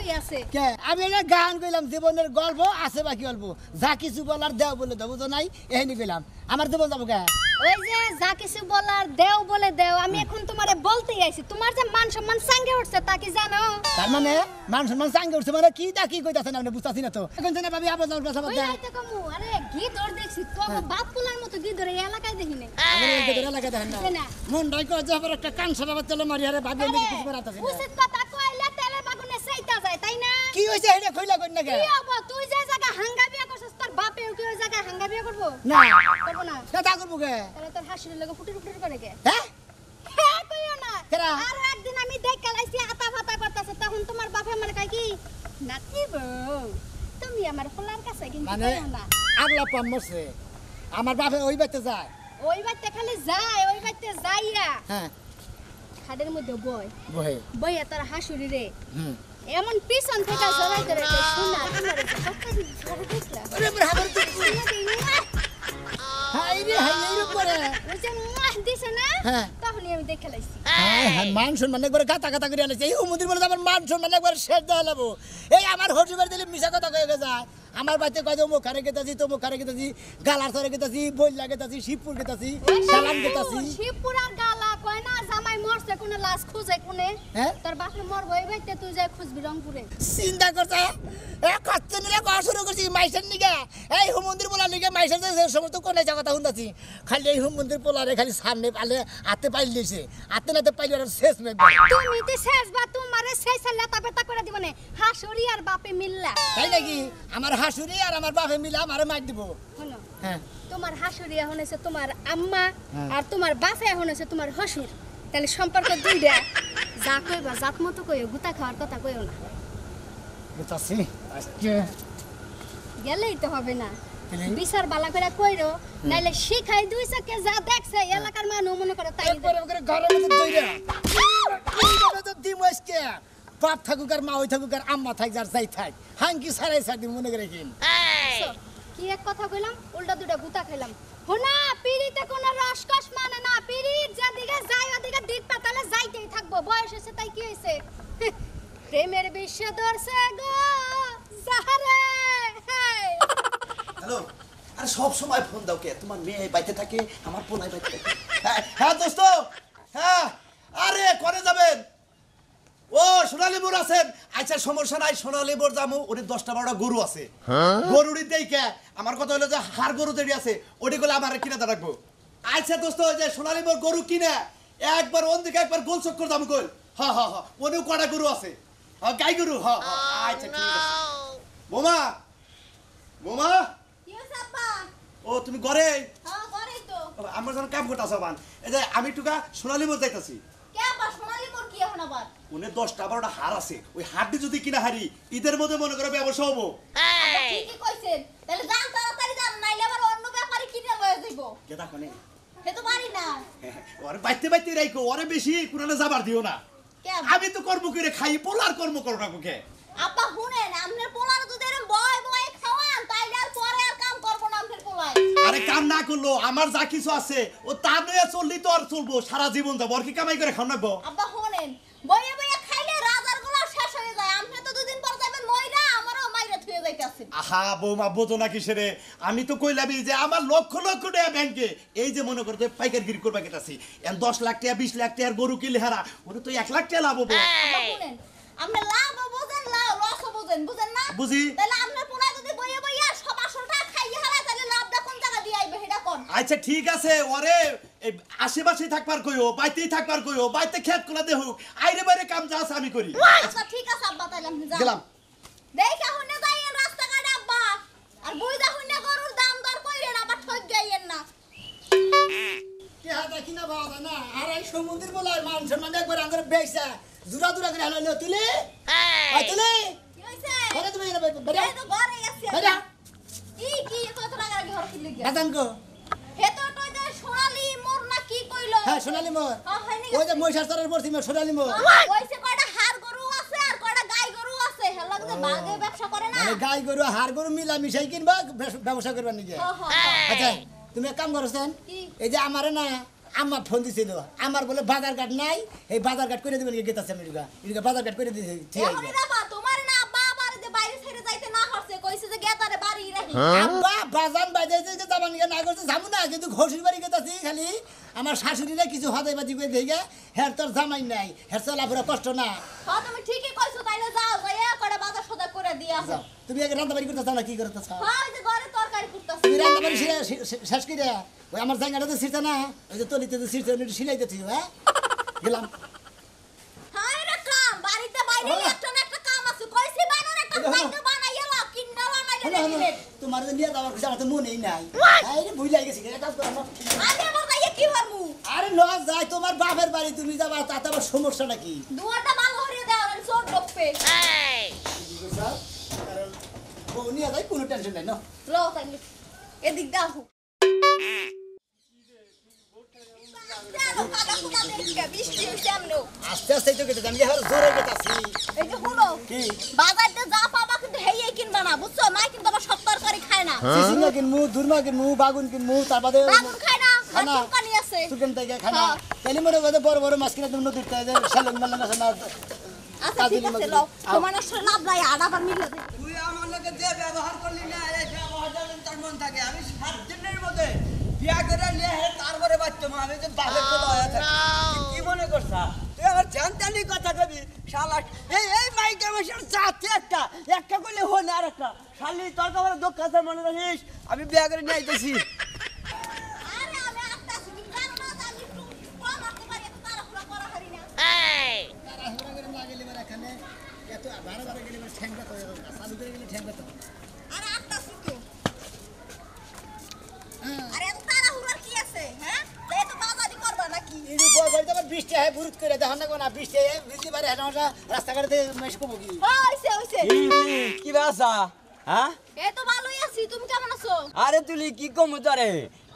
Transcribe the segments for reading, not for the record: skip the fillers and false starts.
ভালোই আছে কে আমি এটা গান কইলাম জীবনের গল্প আছে বাকি অল্প যা কিছু বলার দেও বলে দেবো তো নাই এহেনি কইলাম আমার জীবন যাবো কে ওই যে যা কিছু বলার দেও বলে দেও আমি এখন তোমারে বলতেই আইছি তোমার যে মান সম্মান সাঙ্গে উঠছে তা কি জানো তার মানে মান সম্মান সাঙ্গে উঠছে মানে কি দা কি কইতাছেন আপনি বুঝতাছি না তো এখন জানা ভাবি আবার কথা ওই বলতে আইতে কমু আরে গীত ওর দেখছি তো আমার বাপ পোলার মতো গীত ওর এই এলাকায় দেখি নাই আমি এই গেদরা লাগা দেখেন বুঝছে না না? মন রাই কই যে আবার একটা কান সারাবার চলে মারি আরে ভাবি আমি কিছু করাতাছি না উচিত কথা কইলে তেলে বাগুনে সেইতা যায় তাই না কি হইছে এটা কইলা কই না কে কি হবো তুই যে জায়গা হাঙ্গা বিয়া করছিস তোর বাপেও কি ওই জায়গা হাঙ্গা বিয়া করবো না করবো না তা করব কে তাহলে তোর হাসির লাগে ফুটুর ফুটুর করে কে হ্যাঁ হ্যাঁ কইও না কেরা? আর একদিন আমি দেখা লাইছি আতা ফাতা করতেছে তখন তোমার বাপে আমার কয় কি নাতি বউ তুমি আমার পোলার কাছে কিন্তু মানে কইও না আগলা পামছে আমার বাপে ওই বাইতে যায় ওই বাড়িতে খালি যায় ওই বাড়িতে যাইয়া হ্যাঁ খাদের মধ্যে বয় বহে বইয়া তোর হাসুরি রে হুম এমন পিছন থেকে জড়াইতে রেখে শোনা তোমার ঘরে দেখলাম আরে বরাবর তো হাই রে হাই রে করে ওই যে মাহ দিছে না হ্যাঁ। তখনই আমি দেখে লাইছি হ্যাঁ হ্যাঁ মান সম্মান একবার গাতা গাতা করে আনছে এই মন্দির বলে আমার মান সম্মান একবার শেষ দেওয়া লাগবো এই আমার হরিবার দিলে মিশা কথা কয়ে যায় আমার বাড়িতে কয় যে মুখারে গেতাছি তো মুখারে গেতাছি গালার সরে গেতাছি বইলা গেতাছি শিবপুর গেতাছি সালাম গেতাছি শিবপুরার গালা কয় না জামাই মরছে কোনে লাশ খুঁজে কোনে হ্যাঁ? তোর বাপে মর বই বাইতে তুই যাই খুঁজবি রংপুরে চিন্তা করছে এ কত নিলে কয়া শুরু করছি মাইসের নিগে এই হোম মন্দির পোলা নিগে মাইসের যে সমস্ত কোনে জায়গা শুনতাছি খালি এই হোম মন্দির পোলারে খালি সামনে পালে হাতে পাইলিছে হাতে নাতে পাইলে আর শেষ মেঘ তুমি তো শেষ বা তোমারে সেই সালে তাপেতা করে দিবনে হাসুরি আর বাপে মিল্লা তাই নাকি আমার হাসুরি আর আমার বাপে মিলে আমারে মার দিব শোনো হ্যাঁ তোমার হাসুরি এখন হইছে তোমার আম্মা হ্যাঁ। আর তোমার বাপে এখন হইছে তোমার হসুর তাহলে সম্পর্ক দুইটা যা কইবা জাত মতো কইও গুতা খাওয়ার কথা কইও না বুঝাছি আজকে গেলেই তো হবে না কেনে? বিচার বালা করে কইরো নাইলে শিখাই দুই চকে যা দেখছে এলাকার মানুষ মনে করে তাই একবারে করে ঘরের মধ্যে দইরা এইভাবে তো দিমসকে বাপ থাকুক আর মা হই থাকুক আর আম্মা থাক যার যাই থাক হাঙ্কি সারাই সারি মনে করে কিন দেখছো? কি এক কথা কইলাম উল্টা দুটা গুতা খাইলাম হোনা পিড়িতে কোন রসকস মানে না পিড়িত যেদিকে যায় ওদিকে দিক পাতালে যাইতেই থাকবো বয়স হয়েছে তাই কি হয়েছে প্রেমের বিশ্বে ধরছে গো জাহারে হ্যালো আরে সব সময় ফোন দাও কে তোমার মেয়ে বাইতে থাকে আমার পোলাই বাইতে থাকে হ্যাঁ দোস্ত হ্যাঁ আরে করে যাবেন ও সোনালী মোড় আছেন আচ্ছা সমস্যা নাই সোনালী মোড় যাবো ওদের 10টা-12টা গরু আছে গরুরই দেই কে আমার কথা হলো যে হাড় গরু যেটি আছে ওটি গুলো আমার কিনে রাখবো আচ্ছা দোস্ত ওই যে সোনালী মোড় গরু কিনে একবার ওন দিকে একবার গোল চক্কর দাম কই হ্যাঁ হ্যাঁ হ্যাঁ ওনেও কটা গরু আছে হ্যাঁ গাই গরু হ্যাঁ আচ্ছা ঠিক আছে বোমা বোমা কি হইছে আব্বা ও তুমি ঘরে হ্যাঁ করেই তো আমার যখন কাম করতে বান এই যে আমি টুকা সোনালী মোড় যাইতাছি কে আব্বা সোনালী মোর কি এখন আবার ওনে 10টা-12টা হার আছে ওই হারটি যদি কিনা হারি ঈদের মধ্যে মনে করো ব্যবসা হবো ঠিকই কইছেন তাহলে যান তাড়াতাড়ি যান নাইলে আবার অন্য ব্যাপারে কিনে লয়ে যাইবো কেটা কোনে হে তো পারি না ওরে বাইতে বাইতে রাইকো ওরে বেশি কুরালে যাবার দিও না কে আমি তো কর্ম করে খাই পোলার কর্ম করো না কে আব্বা শুনেন আপনার পোলার যদি এরকম বয় বয় খাওয়ান তাইলে আর পরে আর কাম করবো না আপনার পোলায় আরে কাম না করলো আমার যা কিছু আছে ও তা নয়া চললি তো আর চলবো সারা জীবন যাবো আর কি কামাই করে খাও নাকবো আব্বা শুনেন বয়ে বয়ে খাইলে রাজার গোলা শেষ হয়ে যায় আপনি তো দুদিন পর যাবেন মইরা আমারও মাইরা থুয়ে যাইতাছেন আহা বৌমা বোঝো না কিসেরে আমি তো কইলামই যে আমার লক্ষ লক্ষ টাকা ব্যাংকে এই যে মনে করতে পাইকারগিরি করবা গেতাছি এন 10 লাখ টাকা 20 লাখ টাকার গরু কিলে হারা ওরে তো 1 লাখ টাকা লাভ হবো আব্বা শুনেন আপনি লাভ বোঝেন লস বোঝেন বুঝেন না বুঝি তাহলে আপনার পোলা যদি বয়ে বয়ে সব আসলটা খাইয়ে হারা তাহলে লাভটা কোন জায়গা দিয়ে আইবে সেটা কোন আচ্ছা ঠিক আছে ওরে এই আশেপাশেই থাকবার কইও বাইতেই থাকবার কইও বাইতে খেত কোলা দেহু আইরে বাইরে কাম যা আছে আমি করি আচ্ছা ঠিক আছে আব্বা তাহলে আপনি যান গেলাম দেখা হুনে যাইয়েন রাস্তাঘাটে আব্বা আর বুইজা হুনে গরুর দাম দর কইরেন আবার ঠক গাইয়েন না কে হাতা কিনা বাবা না আর এই সমুদ্র বলার মান সম্মান একবার আঙ্গুরে বেইসা জুরা জুরা করে হলো তুলি আই তুলি কি হইছে আরে তুমি এনে বেড়া এই তো ঘরে আছি বেড়া কি কত টাকা লাগে ঘর কিনলে গিয়া আদান কো হে তো টই যে সোনালী মোর না কি কইলো হ্যাঁ সোনালী মোর হ্যাঁ হয়নি ওই যে মহিষার তরের পড়ছি মোর সোনালী মোর কইছে কয়টা হাড় গরু আছে আর কয়টা গাই গরু আছে হেলা যে বাগে ব্যবসা করে না মানে গাই গরু হাড় গরু মিলা মিশাই কিনবা ব্যবসা করবা নিজে আচ্ছা তুমি এক কাম করছেন কি? এই যে আমারে না আম্মা ফোন দিছিল আমার বলে বাজার ঘাট নাই এই বাজার ঘাট করে দিবেন গেতাছে আমি ইডুগা বাজার ঘাট করে দিছি ঠিক আছে এমনই ব্যাপার তোমার না আব্বা বাজান বাজাইছে যে জামান গিয়ে না করছে যাবো না কিন্তু ঘষির বাড়ি গেতাছি খালি আমার শাশুড়িরা কিছু হাতে বাজি করে দিয়ে হের তোর জামাই নাই হের চলাফেরা কষ্ট না হ্যাঁ তুমি ঠিকই কইছো তাইলে যাও যাইয়া করে বাজার সদা করে দিয়ে আসো যাও। তুমি আগে রান্না বাড়ি করতে চাও না কি করতে চাও হ্যাঁ ওই যে ঘরে তরকারি করতেছি তুমি রান্না বাড়ি শেষ করে ওই আমার জায়গাটা তো ছিঁড়ছে না ওই যে তলিতে তো ছিঁড়ছে ওটা সিলাইতে ঠিক হ্যাঁ গেলাম হ্যাঁ রে কাম বাড়িতে বাইরে একটা না একটা কাম আছে কইছি বানার একটা বাইরে বানাইয়া লাও কিন্না বানাইলে দিলে তোমার যে নিয়ে যাওয়ার কিছু আমার তো মনেই নাই আরে ভুলাই গেছি কাজ করো না। আমি আমার যাইয়া কি করমু আরে ন যাই তোমার বাপের বাড়ি তুমি যাবা তাতে আবার সমস্যাটা কি দুয়ারটা ভালো করে দাও আর সব ডকপে কারণ বউ নিয়ে যাই কোনো টেনশন নাই না লও তাইলে এদিক দাও বৃষ্টি হইছে আমনো আস্তে আস্তে তো কেটে আমি এখন জোরে কেটাছি এই যে শুনো কি বাজারতে যা পাবা কিন্তু হেই কিনবা না বুঝছো মা কিন্তু আমার সব তরকারি খায় না সিসিঙ্গা কিনমু দুর্মা কিনমু বাগুন কিনমু তারপরে বাগুন খায় না আর খানা। চুলকানি আছে চিকেন থেকে খানা তাহলে মনে করে বড় বড় মাছ কিনে তুমি নদীতে যে শালং মালং আছে না আচ্ছা ঠিক আছে লও তোমার আসলে লাভ নাই আর আবার মিলে দে তুই আমার লগে যে ব্যবহার করলি না এই ব্যবহারটা যেন তোর মন থাকে আমি 7 দিনের মধ্যে বিয়া করে নিয়ে হে তারপরে বাচ্চা মা আমি যে বাপের কোলে হয়ে থাকি তুই কি মনে করছা তুই আমার জানতানি কথা কবি শালা এই মাইকে আমার চাতে একটা কইলে হল আর একটা শালি তোর কাছে দুঃখ আছে মনে রাখিস আমি বিয়া করে নিয়ে আইতেছি আরে আমি আত্মা তুমি জানো না যে আমি একটু কম আসতে পারি এত তাড়াহুড়া করা হারি না এত বারে বারে গেলে ঠ্যাংটা তো চালু করে গেলে ঠ্যাংটা তো আরে আত্মা শিখো আরে এত তাড়াহুড়ার কি আছে হ্যাঁ এই তো বাজারি করবা নাকি ইনি বলতে আবার বৃষ্টি হয় বুরুত করে দেখো না কোনা বৃষ্টি হয় বৃষ্টি পারে হেঁটা রাস্তাঘাটে মেশ কমো কি হইছে কি বাসা হ্যাঁ এই তো ভালোই আছি তুমি কেমন আছো আরে তুই কি কম তোরে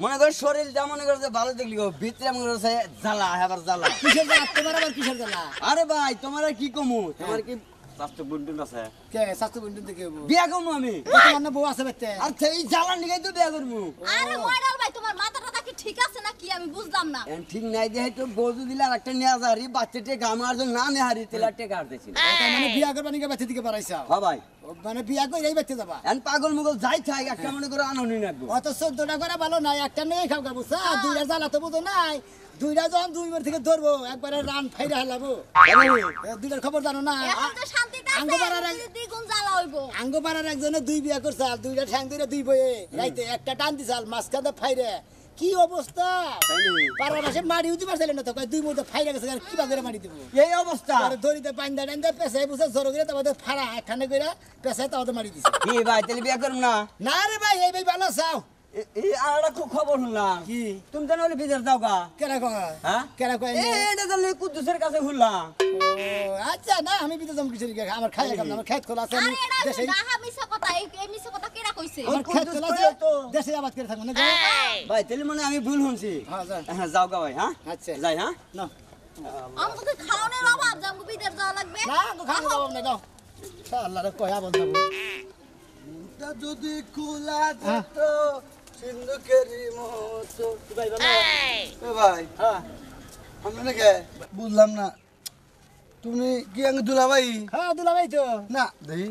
মনে কর শরীর যা মনে করছে ভালো দেখলি গো ভিতরে মনে করছে জ্বালা হেবার জ্বালা কিসের জ্বালা তোমার আবার কিসের জ্বালা আরে ভাই তোমার আর কি কমু তোমার কি স্বাস্থ্য বুন্ডুন আছে কে স্বাস্থ্য বন্ধু দেখে বিয়া কমু আমি তোমার না বউ আছে বেতে আর সেই জ্বালা নিগাই তো বিয়া করবো আরে ময়নাল ভাই তোমার মাথাটা কি ঠিক আছে নাকি আমি বুঝলাম না এখন ঠিক নাই দিয়ে তো বৌদি দিলে আর একটা নেওয়া যারি বাচ্চাটে গামার জন্য না নেহারি তেলার টেকা হারতেছি তার মানে বিয়া করবা নিকে বেতে দিকে পারাইছা হ্যাঁ ভাই মানে বিয়া করে এই বেতে যাবা এখন পাগল মুগল যাই থাক একটা মনে করে আনন্দ রাখবো অত 14টা করে ভালো নাই একটা নেই খাও খাবো দুইটা জ্বালা তো বুঝো নাই দুইটা যখন দুই বার থেকে ধরবো একবারে রান ফাইরা হেলাবো দুইটার খবর জানো না এখন তো শান্তিতে আছে আঙ্গপাড়ার দ্বিগুণ জ্বালা হইবো আঙ্গপাড়ার একজনে দুই বিয়া করছে আর দুইটা ঠ্যাং দুইটা দুই বয়ে রাইতে একটা টান দিছাল মাঝখানে ফাইরে কি অবস্থা পাড়ার মাসে মারি উঠতে পারছিল না তো কয় দুই মধ্যে ফাইরে গেছে আর কি বাজারে মারি দিব এই অবস্থা আর ধরিতে পাইন্দা টাইন্দা পেছায় বুঝে জোর করে তারপরে ফাড়া একখানে করে পেছায় তারপরে মারি দিছে কি ভাই তাহলে বিয়া করুম না না রে ভাই এই ভাই ভালো চাও এই আর একটা খুব খবর শুনলাম কি তুমি জানো বিদেশ যাও গা কেনা কয় হ্যাঁ কেনা কয় এটা জানলে কুদ্দুসের কাছে শুনলাম আচ্ছা না আমি বিদেশ যাম কিছু আমার খাই লাগাম আমার খেত খোলা আছে আমি আরে এটা দেশে ডাহা মিছা কথা এই মিছা কথা কেরা কইছে আমার খেত খোলা আছে দেশে আবাদ করে থাকবো না গো? ভাই তাহলে মানে আমি ভুল শুনছি হ্যাঁ যা হ্যাঁ যাও গা ভাই হ্যাঁ আচ্ছা যাই হ্যাঁ না আমাকে খাওয়ানোর অভাব জামগো বিদেশ যাওয়া লাগবে না গো খাবো যাবো না যাও আল্লাহ রে কয়া বন্ধ তা যদি খোলা যেত সিন্ধুকেরই মতো ভাই ভালো এ ভাই হ্যাঁ আমি নাকি বুঝলাম না তুমি কি আঙ্গ দুলা ভাই হ্যাঁ দুলা ভাই তো না দেহি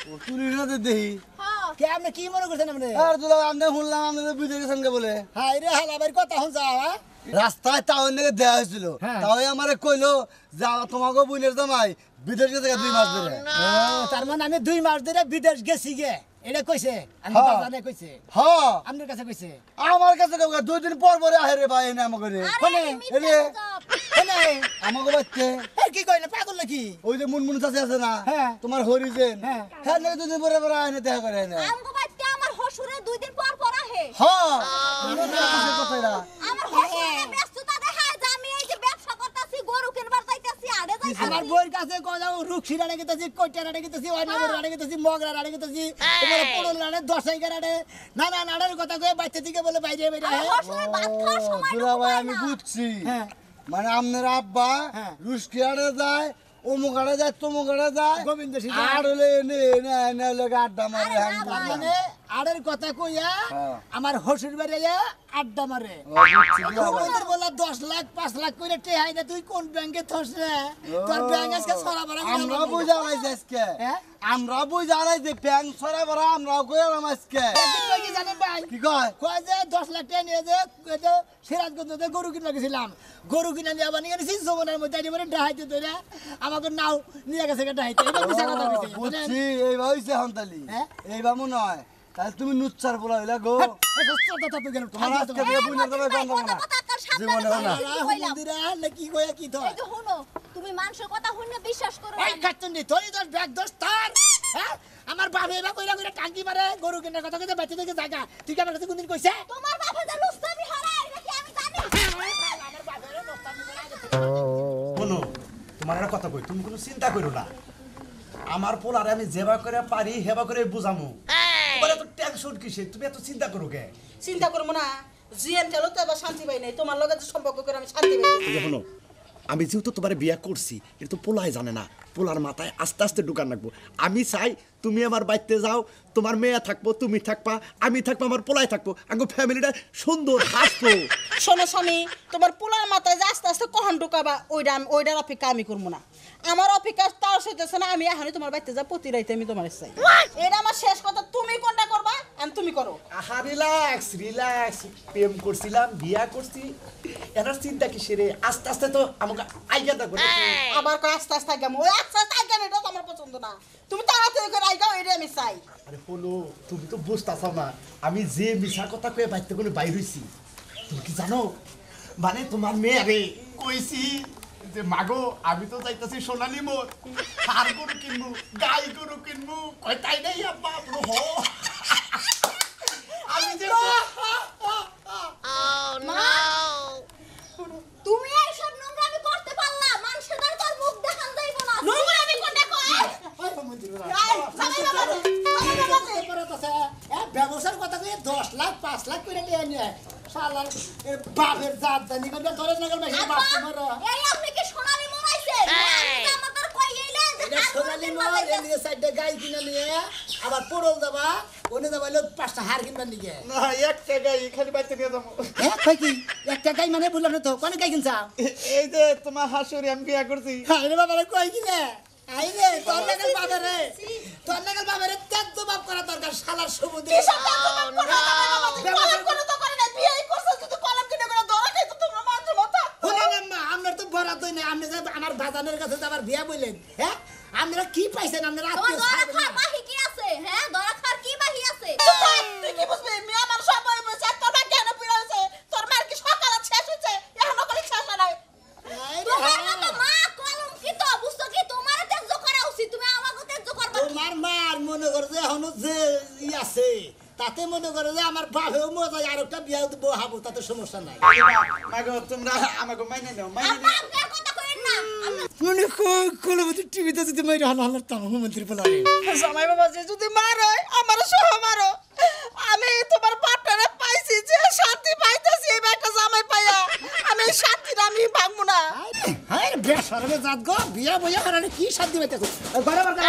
ও তুমি না দেহি হ্যাঁ কে আপনি কি মনে করছেন আপনি আর দুলা আমি শুনলাম আপনি বুঝে গেছেন কে বলে হাই রে হালা ভাই কথা হন যাও হ্যাঁ রাস্তায় তাও নাকি দেওয়া হয়েছিল হ্যাঁ। তাও আমারে কইলো যা তোমাকে বুঝলে জামাই বিদেশ গেছে 2 মাস ধরে ও, তার মানে আমি 2 মাস ধরে বিদেশ গেছি গে এটা কইছে আমি হ্যাঁ। বাজারে কইছে হ্যাঁ আপনার কাছে কইছে আমার কাছে 2 দিন পর পরে আহে রে ভাই এনে আমাকে রে কোনে? আরে মিথ্যা এরে। গুজব। কোনে আমাকে বাচ্চে এই কি কইলে পাগল নাকি ওই যে মুনমুন চাচি আছে না হ্যাঁ। তোমার হরিজেন হ্যাঁ। হ্যাঁ নাকি 2 দিন পরে পরে আহে দেখা করে এনে আমগো বাড়িতে আমার হসুরে 2 দিন পর পর আহে হ্যাঁ কথাটা আমার হসুরে ব্যস্ততা দেখায় যে আমি এই যে ব্যবসা করতেছি গরু কিনবার যাইতাছি আড়ে যাইতাছি আমার বইয়ের কাছে কয় রুকসিরা রেখে গেছি কইটা রেখে গেছি অন্যবর রেখে গেছি মগরা রেখে গেছি তোমার পুরো লাড়ে 10 গাড়ে না না নাড়ের কথা কয়ে বাইতে থেকে বলে বাইরে বাইরে আমার হসুরে ভাত খাওয়ার সময় দুলা ভাই আমি বুঝছি হ্যাঁ মানে আপনার আব্বা হ্যাঁ। রুশকিয়ারে যায় অমুকাটা যায় তমুকাটা যায় গোবিন্দ সিং আর হলে এনে লোক আড্ডা মারে আরে হ্যাং বাবা। মানে আড়ের কথা কইয়া আমার হসুর বাড়ি আড্ডা মারে ওদের বলা 10 লাখ 5 লাখ করে টেহাই না তুই কোন ব্যাংকে থস রে তোর ব্যাংক আজকে ছড়া বড় আমরা বুঝা লাইছি আজকে হ্যাঁ? আমরা বুঝা লাইছি ব্যাংক ছড়া বড় আমরাও কইলাম আজকে কি জানেন ভাই কি কয় কয় যে 10 লাখ টাকা নিয়ে যে এটা সিরাজগঞ্জে গরু কিনতে গেছিলাম গরু কিনে নিয়ে আবার নিয়ে গেছি যমুনার মধ্যে একেবারে ডাহাইতে ধরে আমাকে নাও নিয়ে গেছে ডাহাইতে এটা মিছা কথা কইছে বুঝছি এইবার হইছে হন্তালি হ্যাঁ? এইবার মনে হয় তাহলে তুমি নুচ্চার বলা হইলা গো তোমার আজকে দিয়ে বুঝা যাবে গন্ধ না জীবনে না কি কয়া কি তো এই যে শুনো তুমি মানুষের কথা শুনে বিশ্বাস করো ওই কাটুনি তোরই দোষ ব্যাগ দোষ তার হ্যাঁ আমার বাবা এবার কইরা কইরা টাঙ্কি মারে গরু কেনার কথা কইতে বেঁচে থেকে জায়গা তুই কি আমার কাছে কোনদিন কইছে তোমার বাবা যে লুস্তামি হারায় এটা কি আমি জানি আমার বাবার নষ্টামি করে আগে শোনো তোমার একটা কথা কই তুমি কোনো চিন্তা করো না আমার পোলারে আমি যেবা করে পারি হেবা করে বুঝামু তোমার এত টেনশন কিসে তুমি এত চিন্তা করো কে চিন্তা করবো না জিএন তেলো তো এবার শান্তি পাই নাই তোমার লগে যে সম্পর্ক করে আমি শান্তি পাই এই যে শোনো আমি যেহেতু তোমার বিয়া করছি এটা তো পোলাই জানে না পোলার মাথায় আস্তে আস্তে ঢুকান রাখবো আমি চাই তুমি আমার বাড়িতে যাও তোমার মেয়ে থাকবো তুমি থাকবা আমি থাকবো আমার পোলাই থাকবো আগে ফ্যামিলিটা সুন্দর হাসবো শোনো স্বামী তোমার পোলার মাথায় যে আস্তে আস্তে কখন ঢুকাবা ওইটার অপেক্ষা আমি করবো না আমার অপেক্ষা তার সইতেছে না আমি এখনই তোমার বাড়িতে যা প্রতি রাইতে আমি তোমার চাই এটা আমার শেষ কথা তুমি কোনটা করবা আর তুমি করো আহা রিল্যাক্স রিল্যাক্স প্রেম করছিলাম বিয়া করছি এনার চিন্তা কিসের আস্তে আস্তে তো আমাকে আইগা থাকবো আবার কয় আস্তে আস্তে আগাম ওই আস্তে আস্তে আগাম এটা তো আমার পছন্দ না তুমি তাড়াতাড়ি করে আইগাও এটা আমি চাই আরে হলো তুমি তো বুঝতেছ না আমি যে মিশা কথা কয়ে বাইতে কোনো বাইর হইছি তুমি কি জানো মানে তোমার মেয়ে আরে কইছি যে মাগো আমি তো যাইতাছি সোনালী মোর হার গরু কিনবো গাই গরু কিনবো কয় তাই নাই আব্বা বলো হ আমি যে মা তুমি এই সব নোংরামি করতে পারলা মানুষের দ্বারা তোর মুখ দেখান যাইবো না নোংরামি কোনটা কয় ওই মন্দির জামাই বাবা ব্যবসার কথা কয়ে 10 লাখ 5 লাখ করে নিয়ে নিয়ে শালার বাপের জাত জানি করে ধরে নগর মাইছে বাপ তোমার এই আপনি কি সোনালি মরাইছে আমার তোর কই এইলেন এটা সোনালি মোর এদিকে সাইডে গাই কিনে নিয়ে আবার পোড়ল যাবা ওনে যাবা লোক 5টা হার কিনবার নিয়ে না একটা গাই খালি বাইতে নিয়ে যাবো কই কি একটা গাই মানে বললাম না তো কোন গাই কিনছা এই যে তোমার হাসুরি আমি বিয়া করছি আরে বাবা রে কই কিনে আই রে তোর লাগল বাবা রে তোর লাগল বাবা রে তেজ জবাব করা দরকার শালার সমুদ্রে কি সব কলম করে তো করে না বিয়ে করছ তুই কলম কিনে করে ধরা খাইতো তোমরা মানুষ মাথা শুনেন আম্মা আপনার তো বরাত হই না আপনি যে আমার বাজানের কাছে আবার বিয়া বললেন হ্যাঁ আপনারা কি পাইছেন আপনারা তোমার আত্মীয় দরা ছাড়বেন খার না। বাহি কি আছে হ্যাঁ দরা খার কি বাহি আছে তুই কি বুঝবি মেয়ে আমার সবাই বলছে তোর মা কেন পিড়াইছে তোর মার কি সকালে শেষ হইছে এখনো কলি শেষ হয় নাই আই রে তোমার হ্যাঁ। মতো মা কলম কি তো বুঝছো কি তোমার ত্যায্য করা উচিত তুমি আমাকে ত্যায্য করবা তোমার মার মনে করে যে এখনো যে ই আছে তাতে মনে করে যে আমার বাপেও মজা আর একটা বিয়া বহাবো তাতে সমস্যা নাই মাগো তোমরা আমাকে মাইনে নাও মাইনে আব্বা আপনি আর কথা কইেন না আমরা মনে কলবতী টিভিতে যদি মাইরে হালার তাম মন্ত্রী বলারে জামাই বাবা যে যদি মারো আমারও সহ মারো আমি তোমার বাপটারে পাইছি যে শান্তি পাইতেছি এই একটা জামাই পাইয়া আমি এই শান্তিটা আমি ভাঙবো না হায় রে বেশরমে জাত গো বিয়া বইয়া হারালে কি শান্তি পাইতেছো ঘরে বার দাও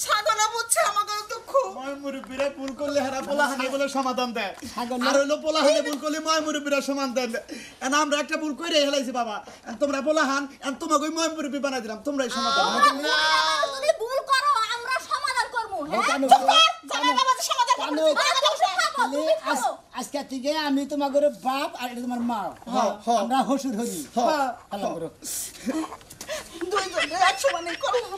সাধনা বুঝছে আমাকে দুঃখ ময় মুরব্বীরা ভুল করলে হারা পোলা হানে বলে সমাধান দেয় ছাগল না। আর হইলো পোলা হানে ভুল করলে ময় মুরব্বীরা সমান দেন এন আমরা একটা ভুল করে হেলাইছি বাবা এন তোমরা পোলা হান এন তোমাকে ময় মুরব্বী বানাই দিলাম তোমরাই সমাধান আমরা যদি ভুল করো আমরা সমাধান করব হ্যাঁ জামাই বাবা যে সমাধান করবে তুমি করো আজকে থেকে আমি তোমার ঘরে বাপ আর এটা তোমার মা আমরা হসুর হরি আল্লাহ করো দুইজনে একসমানে করলাম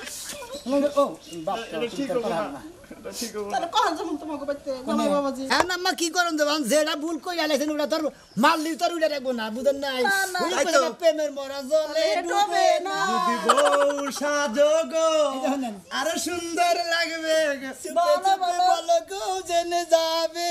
ও বাপ এটা ঠিক হবে না এটা ঠিক হবে না তাহলে কখন যেমন তোমাকে বাইতে জামাই বাবাজি হ্যাঁ আম্মা কি করুন দেবান যেটা ভুল কই আলাইছেন ওটা তোর মারলি তোর উড়ে রাখবো না বুঝেন নাই না। ওই করে না প্রেমের মরা জলে ডুবে না যদি বউ সাজগো এই যে শুনেন। আরো সুন্দর লাগবে বলো গো জেনে যাবে